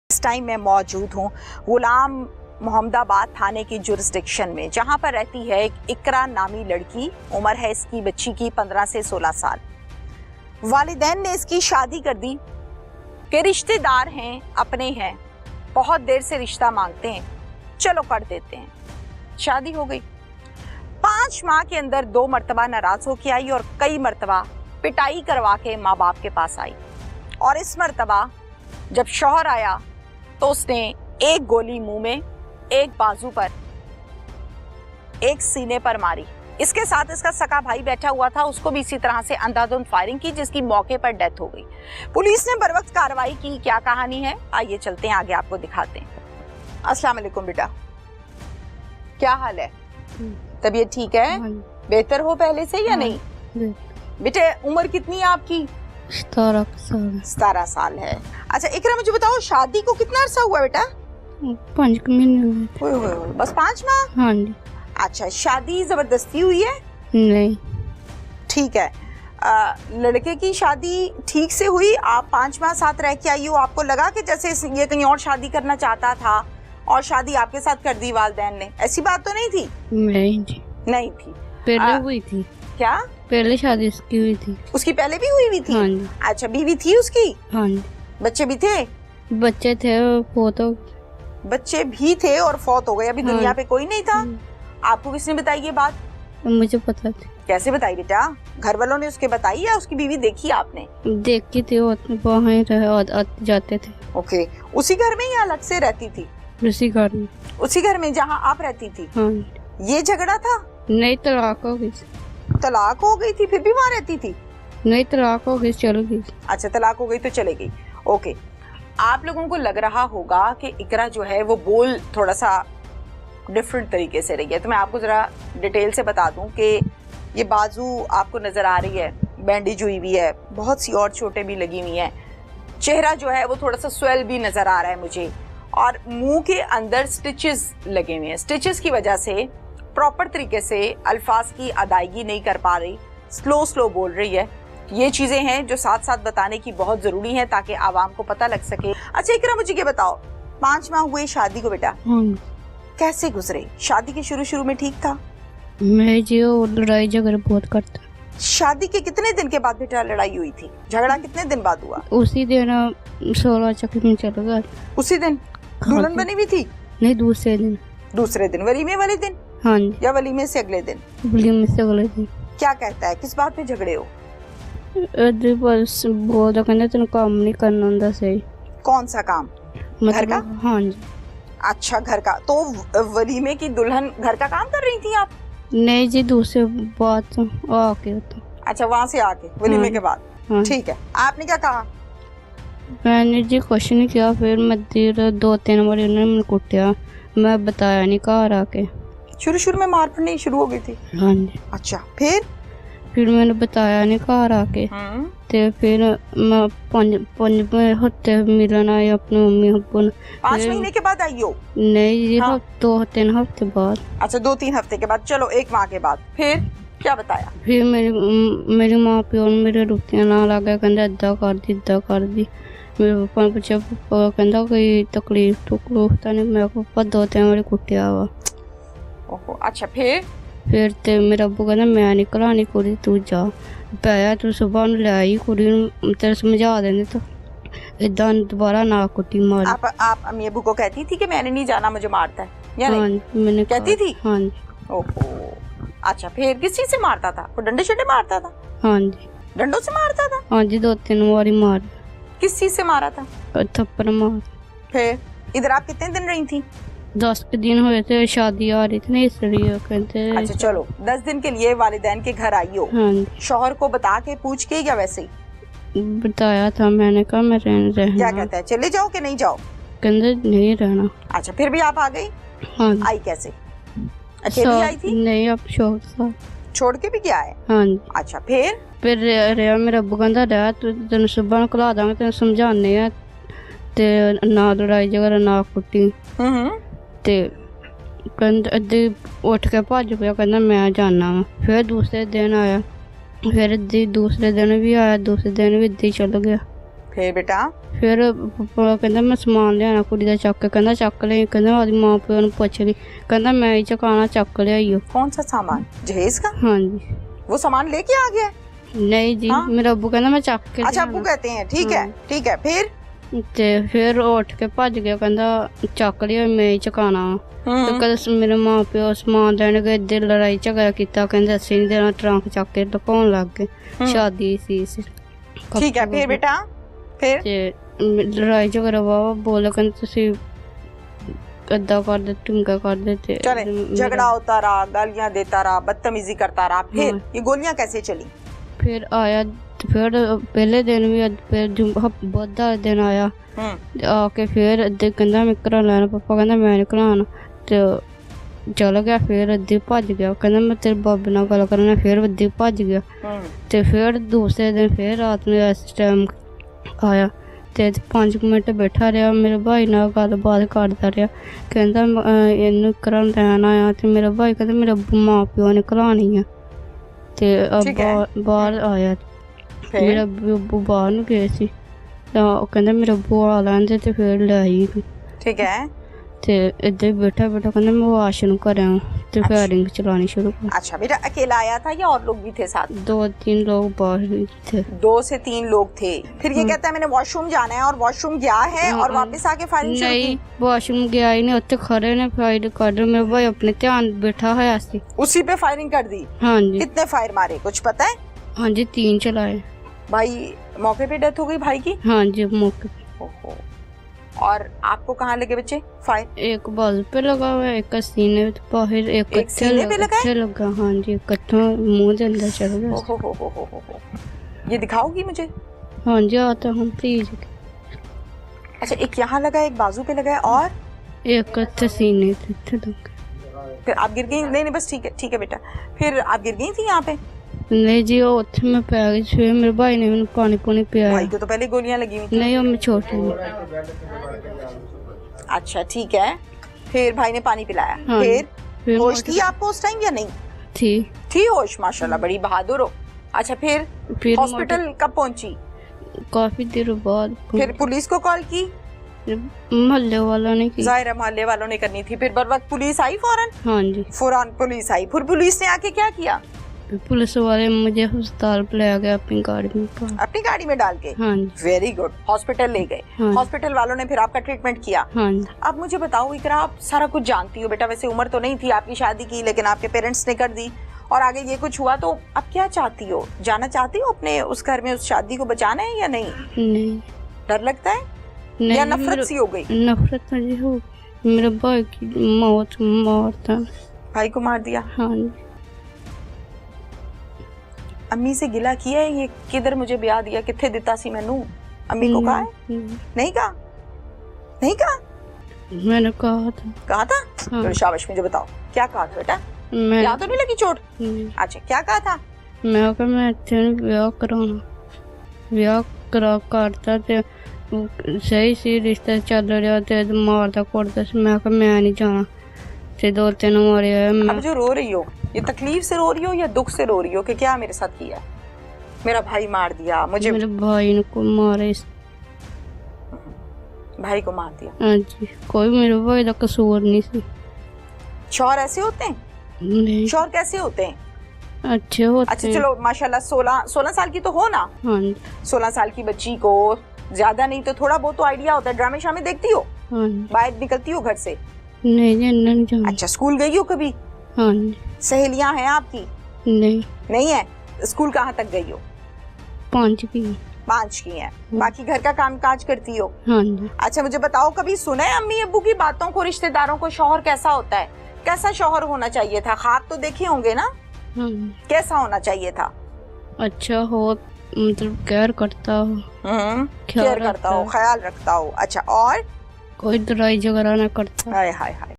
इस टाइम मैं मौजूद हूँ गुलाम मोहम्मदाबाद थाने की जुरिस्डिक्शन में, जहाँ पर रहती है एक इकरा नामी लड़की। उम्र है इसकी बच्ची की 15 से 16 साल। वालिदैन ने इसकी शादी कर दी कि रिश्तेदार हैं, अपने हैं, बहुत देर से रिश्ता मांगते हैं, चलो कर देते हैं। शादी हो गई। 5 माह के अंदर 2 मरतबा नाराज होके आई और कई मरतबा पिटाई करवा के माँ बाप के पास आई। और इस मरतबा जब शौहर आया तो उसने एक गोली मुंह में, एक बाजू पर, एक सीने पर मारी। इसके साथ इसका सका भाई बैठा हुआ था, उसको भी इसी तरह से अंधाधुंध फायरिंग की, जिसकी मौके पर डेथ हो गई। पुलिस ने बरवक्त कार्रवाई की। क्या कहानी है, आइए चलते हैं आगे, आपको दिखाते हैं। अस्सलाम वालेकुम बेटा, क्या हाल है? तबीयत ठीक है? बेहतर हो पहले से या नहीं? बेटे उम्र कितनी है आपकी? 17 साल है। अच्छा इकरा, मुझे बताओ शादी को कितना अरसा हुआ बेटा? 5 महीने। बस 5 माह? हाँ जी। अच्छा, शादी जबरदस्ती हुई है? नहीं। ठीक है। लड़के की शादी ठीक से हुई? आप 5 माह साथ रह के आई हो, आपको लगा कि जैसे ये कहीं और शादी करना चाहता था और शादी आपके साथ कर दी वालिदैन ने? ऐसी बात तो नहीं थी? नहीं जी, नहीं थी। पहले हुई थी। क्या? पहले शादी उसकी हुई थी। उसकी पहले भी हुई थी? हाँ जी। अच्छा, बीवी थी उसकी? हाँ जी। बच्चे भी थे? बच्चे थे, फोटो। बच्चे भी थे और फौत हो गए। अभी दुनिया पे कोई नहीं था? हाँ। आपको किसने बताई ये बात? मुझे पता थी। कैसे बताई बेटा? घर वालों ने उसके बताई या उसकी बीवी देखी आपने? देखी थी, वहीं रहे और जाते थे। ओके। उसी घर में या अलग से रहती थी? उसी घर में। उसी घर में जहाँ आप रहती थी? हाँ। ये झगड़ा था? नहीं, तलाक हो गई। तलाक हो गई थी फिर भी वहाँ रहती थी? नहीं, तलाक हो गई, चल गई। अच्छा, तलाक हो गई तो चले गई। ओके। आप लोगों को लग रहा होगा कि इकरा जो है वो बोल थोड़ा सा डिफरेंट तरीके से रही है, तो मैं आपको जरा डिटेल से बता दूं कि ये बाजू आपको नजर आ रही है, बैंडेज हुई हुई है, बहुत सी और चोटें भी लगी हुई हैं, चेहरा जो है वो थोड़ा सा स्वेल भी नजर आ रहा है मुझे, और मुंह के अंदर स्टिचेस लगे हुए हैं। स्टिचेस की वजह से प्रॉपर तरीके से अल्फाज की अदायगी नहीं कर पा रही, स्लो बोल रही है। ये चीजें हैं जो साथ साथ बताने की बहुत जरूरी है ताकि आवाम को पता लग सके। अच्छा इकरा, मुझे ये बताओ, 5 माह हुए शादी को बेटा, कैसे गुजरे? शादी के शुरू में ठीक था? मैं जो लड़ाई झगड़ा बहुत करता। शादी के कितने दिन के बाद बेटा लड़ाई हुई थी? झगड़ा कितने दिन बाद हुआ? उसी दिन 16 चक्कर में चला गया। उसी दिन दुल्हन बनी हुई थी? नहीं, दूसरे दिन। दूसरे दिन वलीमे वाले दिन? हाँ जी। या वलीमे से अगले दिन? वलीमे से अगले दिन। क्या कहता है, किस बात पे झगड़े हो? बस बहुत कहते तेन काम नहीं करना होता सही। कौन सा काम? घर का? हाँ जी। अच्छा, घर का। तो वलीमे की दुल्हन घर का काम कर रही थी आप? नहीं जी, दूसरे बात आके होता। अच्छा, वहाँ से आके वलीमे के बाद? हाँ। ठीक है, आपने क्या कहा? मैंने जी कुछ नहीं किया, फिर मैं 2-3 बार उन्होंने मुझे कुटिया, मैं बताया नहीं घर आके। शुरू में मार पड़नी शुरू हो गई थी? हाँ जी। अच्छा, फिर मैंने बताया नहीं घर आके। ते फिर मैं 5 हफ्ते मिलन आई अपनी मम्मी अब्बू ने। 5 महीने के बाद आई हो? नहीं जी, हाँ। 2-3 हफ्ते बाद। अच्छा, 2-3 हफ्ते के बाद। चलो, 1 माह के बाद फिर क्या बताया? फिर मेरी माँ प्यो ने मेरे रुपया ना लगे, कहते इदा कर दी। मेरे पापा ने पूछा, पापा कहता कोई तकलीफ तो नहीं? मैं पापा 2-3 बार कुटिया वा। ओहो, अच्छा फिर ते मेरा अब्बू कहता मैं नहीं घलानी कुड़ी, तू जा पाया, तू सुबह ले आई कुड़ी, तेरे समझा देने तो इदा दोबारा ना कुटी मार। आप अम्मी अब्बू को कहती थी कि मैंने नहीं जाना, मुझे मारता है या नहीं? हाँ, मैंने कहती थी? हाँ जी। ओहो, अच्छा, फिर किस चीज से मारता था? वो डंडे शंडे मारता था? हाँ जी। डंडों से मारता था? हाँ जी, 2-3 बार मार। किस चीज से मारा था? थप्पड़ मार। फिर इधर आप कितने दिन रही थी? 10 दिन हुए थे, शादी आ रही थी ना, इसलिए कहते। अच्छा चलो, 10 दिन के लिए वालिदैन के घर आई हो। हाँ जी। शौहर को बता के पूछ के या वैसे ही? बताया था, मैंने कहा मैं रहना। क्या कहता है, चले जाओ कि नहीं जाओ? कहते नहीं रहना। अच्छा, फिर भी आप आ गई? हाँ। आई कैसे? अकेली आई थी? नहीं, अब शौहर साथ छोड़ के भी क्या है? हाँ जी। अच्छा, फिर रहा मेरा अब्बू कहता रहा, तू तेन सुबह घला दांगे, तेन समझाने आ ते ना लड़ाई झगड़ा ना कुटी। ते कहते उठ के भज गया, कहना मैं जाना वा। फिर दूसरे दिन आया, फिर दूसरे दिन भी आया, दूसरे दिन भी इदा ही चल गया। फिर बेटा ਫਿਰ ਪਾਪਾ ਕਹਿੰਦਾ ਮੈਂ ਸਮਾਨ ਲਿਆਣਾ ਕੁੜੀ ਦਾ ਚੱਕ ਕੇ ਕਹਿੰਦਾ ਚੱਕ ਲਈ ਕਹਿੰਦਾ ਆਦੀ ਮਾਂ ਪਿਓ ਨੂੰ ਪੁੱਛ ਲਈ ਕਹਿੰਦਾ ਮੈਂ ਹੀ ਚਕਾਣਾ ਚੱਕ ਲਿਆਈਓ कौन सा सामान जहेज का? ਹਾਂਜੀ वो सामान लेके आ गया? ਨਹੀਂ ਜੀ हाँ? ਮੇਰਾ ਅੱਬੂ ਕਹਿੰਦਾ ਮੈਂ ਚੱਕ ਕੇ अच्छा अब्बू कहते हैं, ठीक है हाँ। ठीक है। फिर ਤੇ ਫਿਰ ਉਹ ਉੱਠ ਕੇ ਭੱਜ ਗਿਆ ਕਹਿੰਦਾ ਚੱਕ ਲਿਆ ਮੈਂ ਹੀ ਚਕਾਣਾ ਤੇ ਕਦੇ ਮੇਰੇ ਮਾਂ ਪਿਓ ਸਮਾਨ ਲੈਣ ਗਏ ਇੱਧਰ ਲੜਾਈ ਝਗੜਾ ਕੀਤਾ ਕਹਿੰਦੇ ਅਸੀਂ ਨਹੀਂ ਦੇਣਾ ਟਰੰਕ ਚੱਕ ਕੇ ਲੁਕਾਉਣ ਲੱਗ ਗਏ ਸ਼ਾਦੀ ਸੀ ठीक है। फिर बेटा फिर ਤੇ ਲੜਾਈ ਝਗੜਾ ਵਾਵਾ ਬੋਲ ਕਹਿੰਦੇ ਤੁਸੀਂ ਏਦਾਂ ਕਰਦੇ ਟੁੰਗਾ ਕਰਦੇ ਤੇ चले झगड़ा होता रहा, गालियां देता रहा, बदतमीजी करता रहा। फिर हाँ। ये गोलियां कैसे चली? ਫਿਰ ਆਇਆ ਤੇ ਫਿਰ ਪਹਿਲੇ ਦਿਨ ਵੀ ਫਿਰ ਬੁੱਧ ਵਾਲੇ ਦਿਨ ਆਇਆ ਤੇ ਆ ਕੇ ਫਿਰ ਅੱਧੇ ਕਹਿੰਦਾ ਮੈਂ ਘਰਾਂ ਲੈਣਾ ਪਾਪਾ ਕਹਿੰਦਾ ਮੈਂ ਨਹੀਂ ਘਰਾਂ ਤੇ ਚਲ ਗਿਆ ਫਿਰ ਅੱਧੇ ਭੱਜ ਗਿਆ ਕਹਿੰਦਾ ਮੈਂ ਤੇਰੇ ਬਾਬੇ ਨਾਲ ਗੱਲ ਕਰਨਾ ਫਿਰ ਅੱਧੇ ਭੱਜ ਗਿਆ ਤੇ ਫਿਰ ਦੂਸਰੇ ਦਿਨ ਫਿਰ ਰਾਤ ਨੂੰ ਇਸ ਟਾਈਮ ਆਇਆ ਤੇ 5 ਮਿੰਟ ਬੈਠਾ ਰਿਹਾ ਮੇਰੇ ਭਾਈ ਨਾਲ ਗੱਲਬਾਤ ਕਰਦਾ ਰਿਹਾ ਕਹਿੰਦਾ ਇਹਨੂੰ ਘਰਾਂ ਲੈਣ ਆਇਆ ਤੇ ਮੇਰਾ ਭਾਈ ਕਹਿੰਦਾ ਮੇਰਾ ਮਾਂ ਪਿਓ ਨੇ ਘਲਾਣੀ ਆ ਤੇ ਬਾਹਰ ਆਇਆ ਮੇਰਾ ਅੱਬੂ ਬਾਹਰ ਨੂੰ ਗਏ ਸੀ ਤਾਂ ਉਹ ਕਹਿੰਦਾ ਮੇਰਾ ਅੱਬੂ ਆ ਲੈਂਦੇ ਤੇ ਫਿਰ ਲੈ ਆਈ ठीक है। ਤੇ ਇੱਦਾਂ ਹੀ ਬੈਠਾ ਕਹਿੰਦਾ ਮੈਂ ਵਾਸ਼ ਨੂੰ ਕਰਾਂ ਤੇ ਫਾਇਰਿੰਗ ਚਲਾਣੀ ਸ਼ੁਰੂ ਕਰ अच्छा बेटा अकेला आया था या और लोग भी थे साथ? 2-3 लोग बाहर थे 2 से 3 लोग थे। फिर ये कहता है मैंने वॉशरूम जाना है और वॉशरूम गया है और वापस आके फायरिंग शुरू ਨਹੀਂ की? ਵਾਸ਼ਰੂਮ ਗਿਆ ਹੀ ਨਹੀਂ ਉੱਥੇ ਖੜੇ ਨੇ ਫਾਇਰ ਕਰ ਰਹੇ ਮੇਰੇ ਭਾਈ ਆਪਣੇ ਧਿਆਨ ਬੈਠਾ ਹੋਇਆ ਸੀ उसी पे फायरिंग कर दी? ਹਾਂਜੀ कितने फायर मारे कुछ पता है? ਹਾਂਜੀ 3 चलाए भाई मौके पे डेथ हो गई भाई की? ਹਾਂਜੀ मौके ओहो। और आपको कहाँ लगे बच्चे फायर? एक बाजू पे लगा हुआ है एक सीने पे बाहर एक सीने पे लगा है? लगा हाँ जी इकट्ठा मुंह के अंदर चल गया ओहो हो। ये दिखाओगी मुझे? हाँ जी आता हूँ प्लीज अच्छा एक यहाँ लगा है, एक बाजू पे लगा है और एक इत्थे सीने पे इत्थे लगा फिर आप गिर गई? नहीं बस ठीक है बेटा। फिर आप गिर गई थी यहाँ पे? नहीं जी वो उत्थे मैं पै गई फिर मेरे भाई ने मैंने पानी पुनी पिया भाई को तो पहले गोलियां लगी हुई थी? नहीं वो मैं छोटी हूँ अच्छा ठीक है। फिर भाई ने पानी पिलाया। हाँ, फिर होश थी आपको उस टाइम या नहीं थी होश? माशाल्लाह बड़ी बहादुर हो। अच्छा फिर हॉस्पिटल कब पहुंची? काफी देर बाद फिर पुलिस को कॉल की? मोहल्ले वालों ने की जाहिर है मोहल्ले वालों ने करनी थी। फिर बर वक्त पुलिस आई फौरन? हाँ जी फौरन पुलिस आई। फिर पुलिस ने आके क्या किया? पुलिस वाले मुझे अस्पताल पे ले गए अपनी गाड़ी में अपनी गाड़ी में डाल के? हाँ जी वेरी गुड। हॉस्पिटल ले गए? हाँ। हॉस्पिटल वालों ने फिर आपका ट्रीटमेंट किया? हाँ जी। अब मुझे बताओ इकरा, आप सारा कुछ जानती हो बेटा, वैसे उम्र तो नहीं थी आपकी शादी की, लेकिन आपके पेरेंट्स ने कर दी और आगे ये कुछ हुआ, तो अब क्या चाहती हो? जाना चाहती हो अपने उस घर में, उस शादी को बचाना है या नहीं? नहीं डर लगता है नहीं या नफरत सी हो गई? नफरत जी हो मेरे भाई की मौत मारता भाई को मार दिया? हाँ जी। अम्मी से गिला किया है ये किधर मुझे ब्याह दिया, किथे दिता सी मैनू? अम्मी को कहा है? नहीं कहा? नहीं कहा? मैंने कहा था हाँ। तो शाबाश, मुझे बताओ क्या कहा था बेटा? मैं क्या तो नहीं लगी चोट? अच्छा क्या कहा था? मैं कहा मैं तेरे ब्याह कराना ब्याह करा करता ते सही सी रिश्ता चल रहा ते मारता कोड़ता से मैं कहा मैं नहीं जाना ते 2-3 मारे अब जो रो रही हो ये तकलीफ से रो रही हो या दुख से रो रही हो कि क्या मेरे साथ किया, मेरा भाई मार दिया मुझे? मेरे भाई ने को मारे भाई को मार दिया? हाँ जी कोई मेरे भाई का कसूर नहीं सी। शौहर ऐसे होते हैं? नहीं शौहर कैसे होते हैं? अच्छे होते अच्छा चलो माशाल्लाह 16 साल की तो हो ना? हाँ जी 16 साल की बच्ची को ज्यादा नहीं तो थोड़ा बहुत तो आइडिया होता है। ड्रामे शामे देखती हो? हाँ जी बाहर निकलती हो घर से? नहीं जाना। अच्छा स्कूल गई हो कभी? हाँ जी। सहेलियां हैं आपकी? नहीं है। स्कूल कहाँ तक गई हो? 5 की हैं। बाकी घर का काम काज करती हो? हाँ जी। अच्छा मुझे बताओ कभी सुना है अम्मी अब्बू की बातों को, रिश्तेदारों को, शौहर कैसा होता है, कैसा शौहर होना चाहिए था? ख्वाब तो देखे होंगे ना? हाँ। कैसा होना चाहिए था? अच्छा हो मतलब केयर करता हो, केयर करता हो, ख्याल रखता हो। अच्छा और कोई लड़ाई झगड़ा ना करता। हाय हाय हाय।